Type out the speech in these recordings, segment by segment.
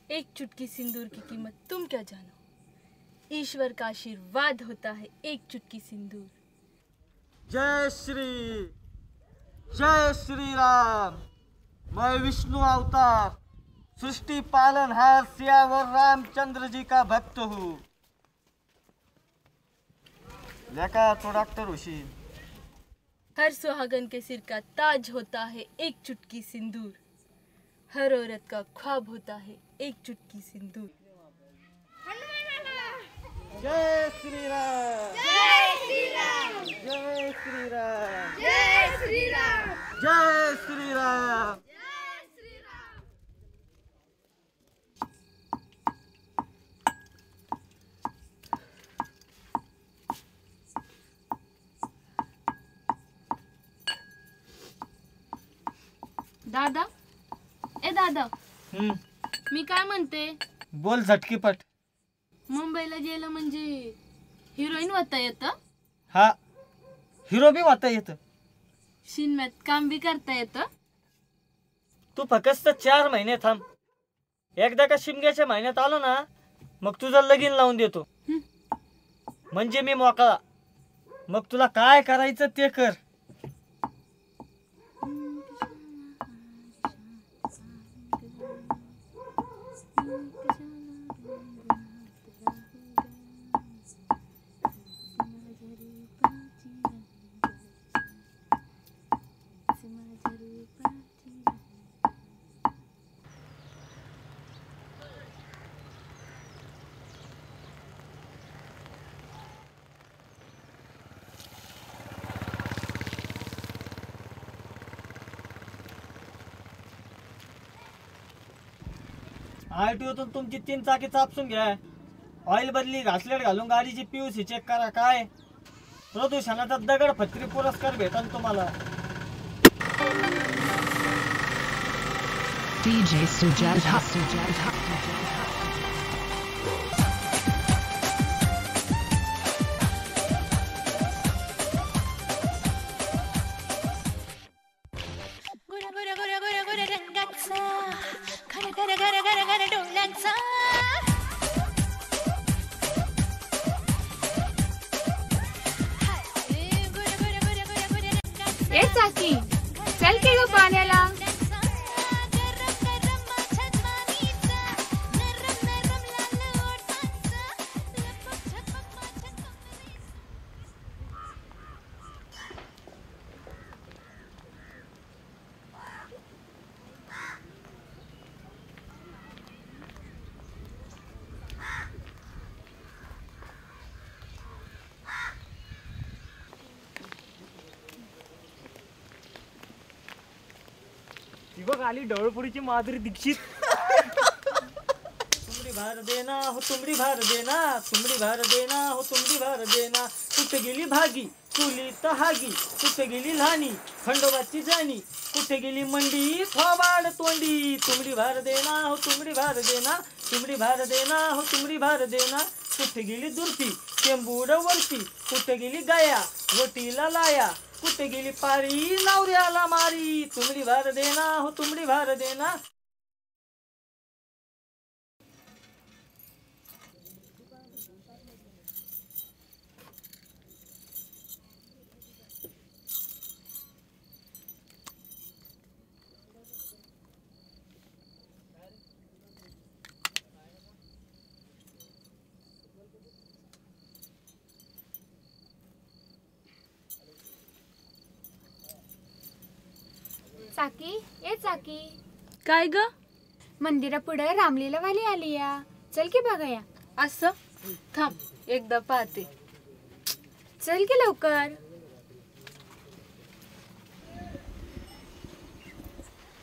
एक चुटकी सिंदूर की कीमत तुम क्या जानो। ईश्वर का आशीर्वाद होता है एक चुटकी सिंदूर। जय श्री राम। मैं विष्णु अवतार सृष्टि पालनहार सियावर रामचंद्र जी का भक्त हूँ। लेका तो डॉक्टर हुशीन। हर सुहागन के सिर का ताज होता है एक चुटकी सिंदूर। हर औरत का ख्वाब होता है एक चुटकी सिंदूर। जय श्री राम। जय श्री राम। जय श्री राम। जय श्री राम। जय श्री राम। जय श्री राम। दादा ए दादा, मी काय म्हणते, बोल झटकीपट। मुंबईला गेलं म्हणजे हिरोईन होता येतं? हा, हिरो बी होता येतं। सिनेमात काम बी करता येतं? तू फक्त 4 महिने थांब। एकदा का शिमग्याच्या महिन्यात आलो ना, मग तुझं लगीन लावून देतो। म्हणजे मी मोकळा। मग तुला काय करायचं ते कर। आरटीओतून तुमची 3 चाकी चापसून घ्या। ऑइल बदली, घासलेट घालून गाडीची पीयूसी चेक करा। काय प्रदूषणाचा दगड फत्री पुरस्कार भेटल तुम्हाला। DJ Sujata. ए चाकी, चल की ग पाण्याला। ती बघ आली ढवळपुरीची माधुरी दीक्षित। तुमरी भार देना हो, तुमरी भार देना, तुमरी भार देना हो, तुमरी भार देना। कुठे गेली भागी चुली तहागी, कुठे गेली लहानी खंडोबाची जाणी, कुठे गेली मंडी थोबाड तोंडी। तुमरी भार देना हो, तुमरी भार देना, तुमरी भार देना हो, तुमरी भार देना। कुठे गेली दुर्ती टेंबूड वरती, कुठे गेली गाया वटीला लाया, कुठे गेली पारी नवऱ्याला मारी। तुमरी भार देना हो, तुमरी भार देना। चाकी ए चाकी, काय ग? मंदिरापुढे रामलीला वाली आली या, चल की बघूया। असं थांब, एकदा पाहते। चल की लवकर।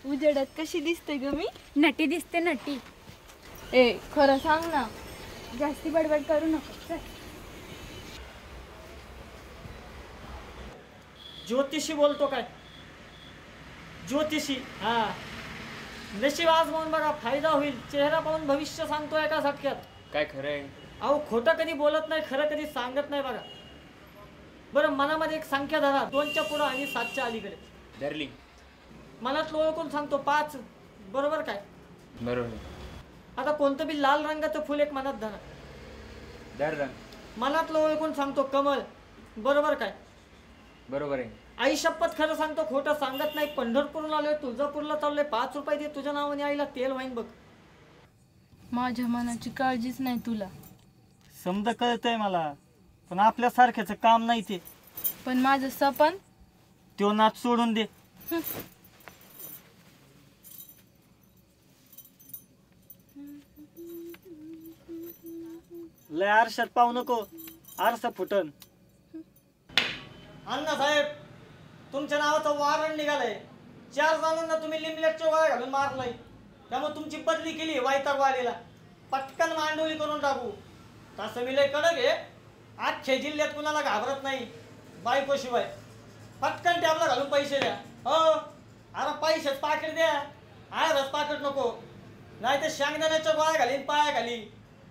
उजेडात कशी दिसते ग मी? नटी दिसते नटी। ए खरं सांग ना। जास्ती बडबड करू नको, चल। ज्योतिषी बोलतो काय? ज्योतिषी, हा। नशीब आजमावून बघा, फायदा होईल। चेहरा पाहून भविष्य सांगतो एका झटक्यात। काय खरं आहे? अहो खोटं कधी बोलत नाही, खरं कधी सांगत नाही बघा। बरं, मनामध्ये एक संख्या धरा, 2च्या पुढं आणि 7च्या अलीकडे। धरली। मनात ओळखून सांगतो 5, बरोबर काय? बरोबर. आता कोणतं बी लाल रंगाचं फुल एक मनात धरा. दर रंग मनातलं ओळखून सांगतो कमळ. बरोबर काय? बरोबर आहे. आई शपथ खरं सांगतो, खोटं सांगत नाही. पंढरपूरला आलोय, तुळजापूरला चाललोय. 5 रुपये दे तुझ्या नावाने आईला तेल वाईन बघ. माझ्या मनाची काळजीच नाही तुला. समजा कळतंय मला, पण आपल्यासारख्याचं काम नाही ते. पण माझं सपन तो नाच सोडून दे. लय आरशात पाहू नको, आरसा फुटन. अण्णा साहेब, तुमच्या नावाचं वॉरंट निघालंय. 4 जणांना तुम्ही लिमलेटच्या गोळ्या घालून मारलाय. त्यामुळे तुमची बदली केली वायतागवाडीला. पटकन मांडोली करून टाकू. तसं मी लय कडक आहे. अख्ख्या जिल्ह्यात कुणाला घाबरत नाही बायकोशिवाय. पटकन टॅबला घालून पैसे द्या. हो, अरे पैसेच पाकिट द्या, आयरच पाकिट नको. नाही तर शेंगदाण्याच्या गोळ्या घालीन पाया घाली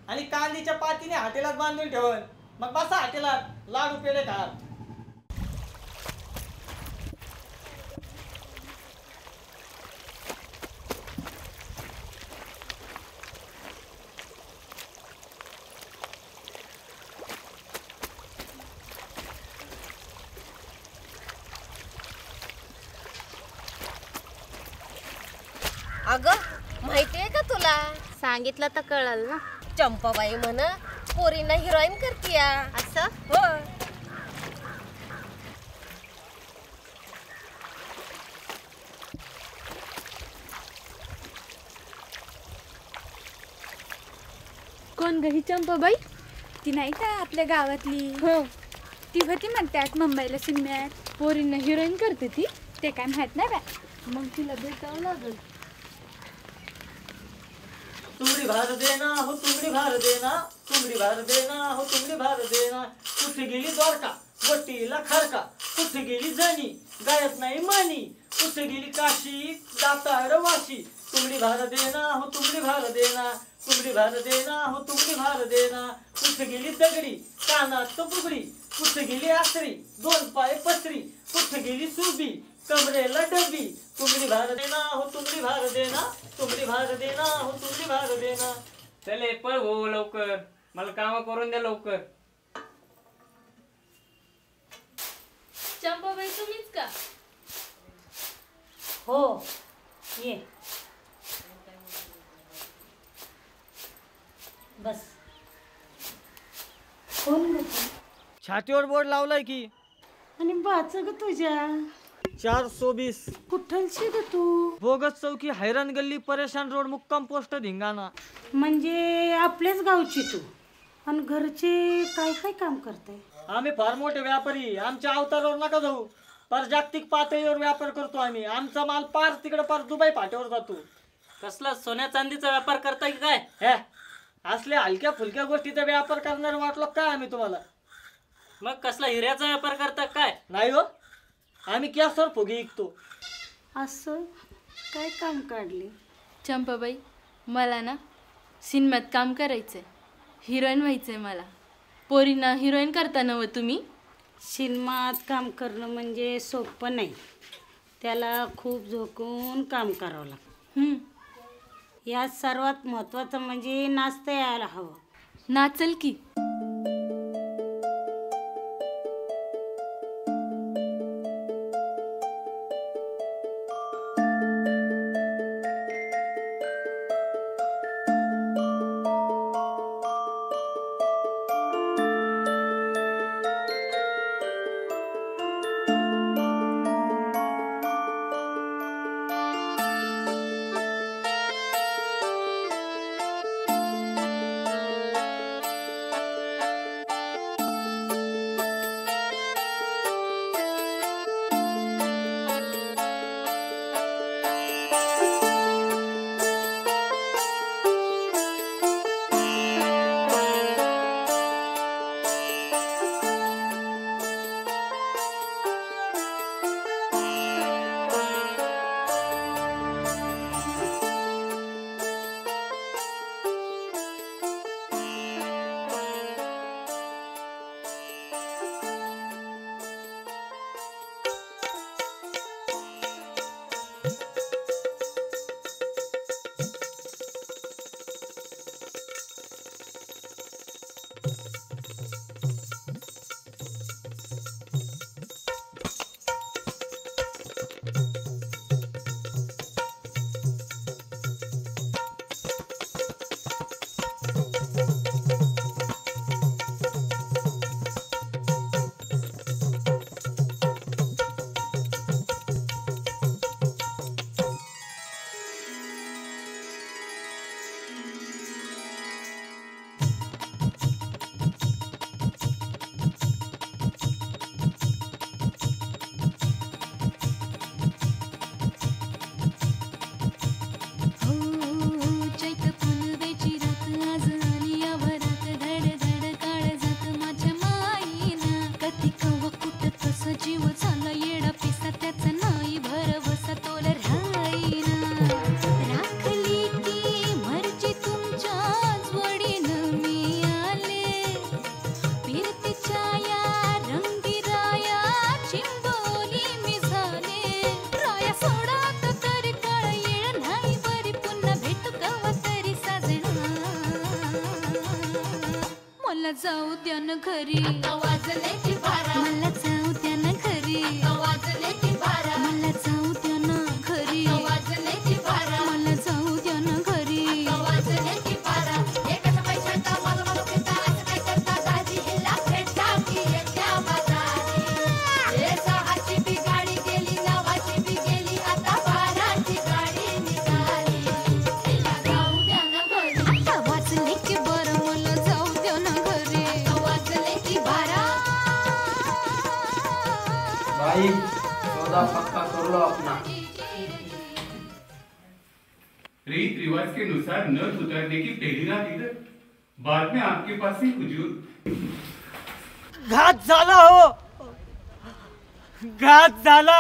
आणि कांदीच्या पातीने हॉटेलात बांधून ठेवन. मग बसा हॉटेलात लाडू पेढे खात. अगं माहितीये का तुला? सांगितलं तर कळल ना. चंपाबाई म्हण पोरींना हिरोईन करतीया. असं हो. कोण ग ही चंपाबाई? ती नाही का आपल्या गावातली? हो. ती होती म्हणतात मुंबईला सिनेमात. पोरींना हिरोईन करते ती? ते काय माहित नाही बा. मग तिला भेटावं लागल. तुमडी भार देना हो, तुमडी भार देना, तुमडी भार देना हो, तुमडी भार देना. कुठे गेली द्वारका, वटीला खरका. कुठे गेली जणी, गायत नाही मानी. कुठे गेली काशी, दातार वाशी. तुमडी भार देना हो, तुमडी भार देना, तुमडी भार देना हो, तुमडी भार देना. कुठे गेली दगडी, कानात बुगडी. कुठे गेली आसरी, 2 पाय पसरी. कुठे गेली सुबी, कमरेला डबी. तुमडी भार देना हो, तुमडी भार देना, तुमडी भार देना हो, तुमडी भार देना. चले पळ हो लवकर, मला काम करून द्या लवकर. चंपाबाई तुम्हीच का? हो ये बस. कोण ग तू? छातीवर बोर्ड लावलाय की आणि बाच ग तुझ्या 420. कुठलची ग तू? बोगस चौकी, हैराण गल्ली, परेशान रोड, मुक्काम पोस्ट, धिंगाणा. म्हणजे आपल्याच गावची तू. आणि घरचे काय काय काम करताय? आम्ही फार मोठे व्यापारी. आमच्या अवतारावर नका जाऊ. पार जागतिक पातळीवर व्यापार करतो आम्ही. आमचा माल पार तिकडे पार दुबई फाट्यावर जातो. कसला सोन्या चांदीचा व्यापार करताय की काय? हे असल्या हलक्या फुलक्या गोष्टीचा व्यापार करणार वाटलो काय आम्ही तुम्हाला? मग कसला हिऱ्याचा व्यापार करता काय? नाही हो, आम्ही कॅसवर फुगे विकतो. असं काय काम काढले? चंपाबाई, मला ना सिनेमात काम करायचंय. हिरोईन व्हायचंय मला. पोरींना हिरोईन करता ना व तुम्ही? सिनेमात काम करणं म्हणजे सोपं नाही. त्याला खूप झोकून काम करावं लागतं. यात सर्वात महत्त्वाचं म्हणजे नाचता यायला हवं. नाचल की. जाऊ द्या न घरी वाजले की बारा मला जाऊ द्या न घरी वाजले की बारा मला जाऊ द्या न घरी वाजले की बारा मला जाऊ द्या न घरी वाजले की बारा एकाच पैशाचा मला मला पिता आज काय करता दाजी हिला भेटा की येत्या बाजारी हे सहाची बी गाडी गेली नवाची बी गेली आता बाराची गाडी निघाली हिला जाऊ द्या न घरी वाजले की बारा मला जाऊ द्या न भाई सौदा पक्का कर लो अपना। रीत रिवाज के अनुसार नथ उतारने की पहली रात इधर, बाद में आपके पास ही हुजूर। घात झाला हो, घात झाला।